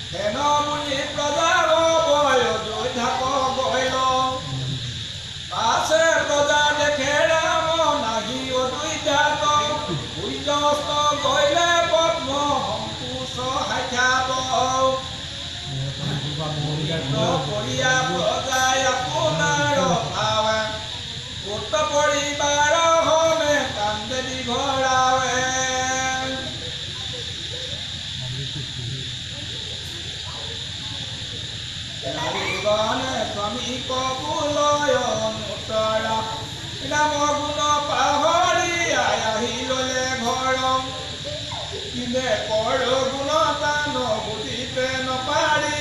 হেন বুলি প্ৰজাৰ বয় যোদ্ধাক গইল আছে প্ৰজা দেখে ৰাম নাহি অদ্বৈতাত সূৰ্যস্ত গইলে পদ্ম শংকুচ সাক্ষাৎ কৰিয়া প্ৰজাই আপোনাৰ ভাৱে পুত্ৰ পৰিবাৰ হমে কান্দে দিঘৰাৱে নাৰীগণে শ্ৰমিক কুলয় অনুতৰা ৰাম গুণ পাহৰি আহি ললে ঘৰ কিনে কৰ গুণ তান বুজিতে নপাৰি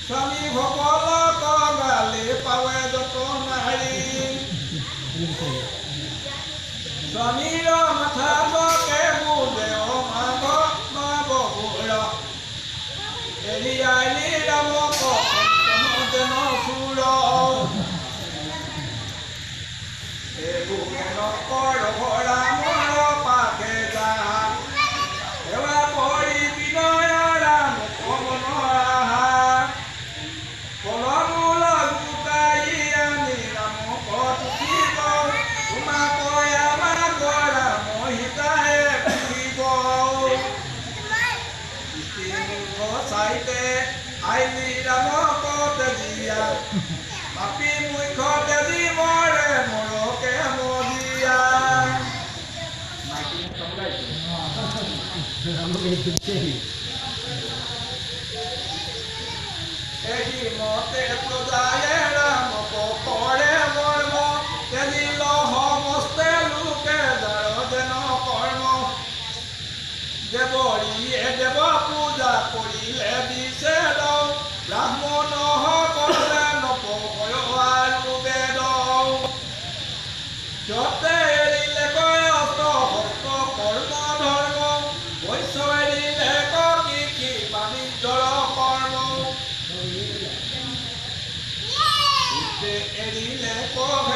শ্ৰমিকসকলক গালি পাৱে যত নাৰী স্বামীৰ মাথা বকে বুদেও মাঘ নৱগুৰ এৰি আইলি ৰামক যেন চুৰ এইবোৰ নকৰ ৰামৰ পাখে যা সেৱা কৰি বিনয় ৰাম পৱন আহা ফলমূল গোটাই আনি ৰামক তুলিব তোমাক আমাক ৰাম হিতায়ে পুৰিব চাইতে আইলি ৰামক তেজিয়া পাপী মুখ্য তেজি মৰে মৰকে মজিয়া এই মতে প্ৰজায়ে ৰামক কৰে মৰ্ম তেজিল সমস্তে লোকে যাৰ যেন কৰ্ম দেৱৰীয়ে দেৱ পূজা কৰিলে দিছে দৌ ব্ৰাহ্মণ সকলে নপয় আৰু বেদ যতে এৰিলে কয় অস্ত হস্ত কৰ্ম ধৰ্ম বৈশ্য এৰিলে কৃষি বাণিজ্যৰ কৰ্ম এৰিলে কহে